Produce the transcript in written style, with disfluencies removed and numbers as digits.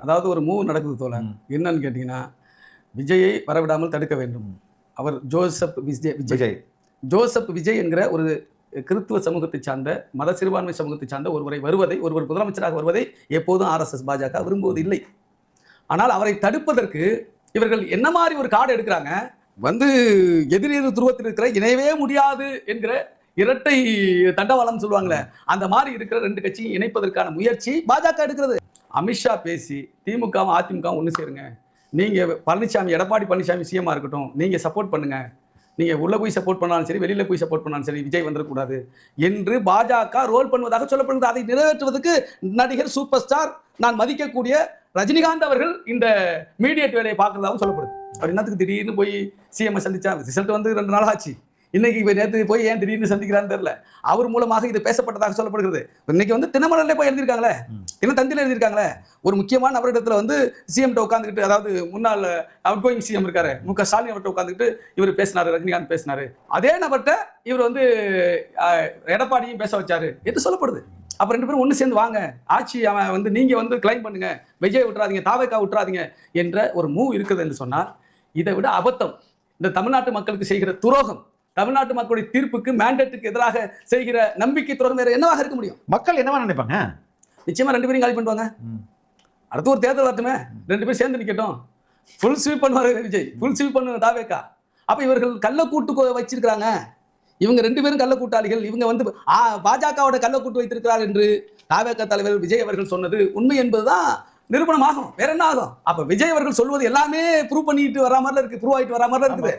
அதாவது ஒரு மூவ் நடக்குது தோழர். என்னன்னு கேட்டீங்கன்னா, விஜயை வரவிடாமல் தடுக்க வேண்டும். அவர் ஜோசப் விஜய் ஜோசப் விஜய் என்கிற ஒரு கிறித்துவ சமூகத்தைச் சார்ந்த, மத சிறுபான்மை சமூகத்தைச் சார்ந்த ஒருவர் முதலமைச்சராக வருவதை எப்போதும் ஆர்எஸ்எஸ் பாஜக விரும்புவது இல்லை. ஆனால் அவரை தடுப்பதற்கு இவர்கள் என்ன மாதிரி ஒரு கார்டு எடுக்கிறாங்க, எதிர் துருவத்தில் இருக்கிற இணையவே முடியாது என்கிற இரட்டை தண்டவாளம் சொல்லுவாங்களே, அந்த மாதிரி இருக்கிற ரெண்டு கட்சியும் இணைப்பதற்கான முயற்சி பாஜக எடுக்கிறது. அமித்ஷா பேசி திமுகவும் அதிமுகவும் ஒன்று சேருங்க, நீங்க பழனிசாமி, எடப்பாடி பழனிசாமி சிஎம்மா இருக்கட்டும், நீங்க சப்போர்ட் பண்ணுங்க, நீங்க உள்ள போய் சப்போர்ட் பண்ணாலும் சரி, வெளியில போய் சப்போர்ட் பண்ணாலும் சரி, விஜய் வந்துடக்கூடாது என்று பாஜக ரோல் பண்ணுவதாக சொல்லப்படுகிறது. அதை நிறைவேற்றுவதற்கு நடிகர் சூப்பர் ஸ்டார், நான் மதிக்கக்கூடிய ரஜினிகாந்த் அவர்கள் இந்த மீடியேட் வேலையை பார்க்கறதாகவும் சொல்லப்படுது. அவர் என்னத்துக்கு திடீர்னு போய் சிஎம் சந்திச்சா, ரிசல்ட் 2 நாள் ஆச்சு, இன்னைக்கு நேற்று போய் ஏன் திடீர்னு சந்திக்கிறான்னு தெரியல. அவர் மூலமாக இது பேசப்பட்டதாக சொல்லப்படுகிறது. இன்னைக்கு தினமலர்ல போய் எழுதியிருக்காங்களே, தினத்தந்தியில் எழுதியிருக்காங்களே, ஒரு முக்கியமான நபரிடத்துல சிஎம் உட்காந்துக்கிட்டு, அதாவது முன்னாள் அவுட் கோயிங் சிஎம் இருக்காரு முக ஸ்டாலின் அவர்கிட்ட உட்காந்துக்கிட்டு இவர் பேசினாரு, ரஜினிகாந்த் பேசினாரு, அதே நபர்கிட்ட இவர் எடப்பாடியும் பேச வச்சாரு என்று சொல்லப்படுது. அப்ப 2 பேரும் ஒன்று சேர்ந்து வாங்க, ஆட்சி நீங்க கிளைம் பண்ணுங்க, விஜய் விட்டுறாதீங்க, தாவேக்கா விட்டுறாதீங்க என்ற ஒரு மூவ் இருக்குது என்று சொன்னால், இதை விட அபத்தம், இந்த தமிழ்நாட்டு மக்களுக்கு செய்கிற துரோகம், தமிழ்நாட்டு மக்களுடைய தீர்ப்புக்கு, மேண்டேட்டுக்கு எதிராக செய்கிற நம்பிக்கை துரோகம் வேற என்னவாக இருக்க முடியும்? மக்கள் என்னவா நினைப்பாங்க? நிச்சயமா 2 பேரும் காலி பண்ணுவாங்க. அடுத்து ஒரு தேர்தல் வரட்டுமே, 2 பேரும் சேர்ந்து நிக்கட்டும், ஃபுல் ஸ்வீப் பண்ணுவாரு விஜய், ஃபுல் ஸ்வீப் பண்ணுவாங்க தாவேக்கா. அப்ப இவர்கள் கள்ளக்கூட்டு வச்சிருக்காங்க, இவங்க 2 பேரும் கள்ள கூட்டாளிகள், இவங்க பாஜகவோட கள்ள கூட்டு வைத்திருக்கிறார் என்று தாவேக்கா தலைவர் விஜய் அவர்கள் சொன்னது உண்மை என்பதுதான் நிரூபணம் ஆகும். வேற என்ன ஆகும்? அப்ப விஜய் அவர்கள் சொல்வது எல்லாமே ப்ரூவ் பண்ணிட்டு வர மாதிரி இருக்கு, ப்ரூவ் ஆயிட்டு வர மாதிரி இருக்குது.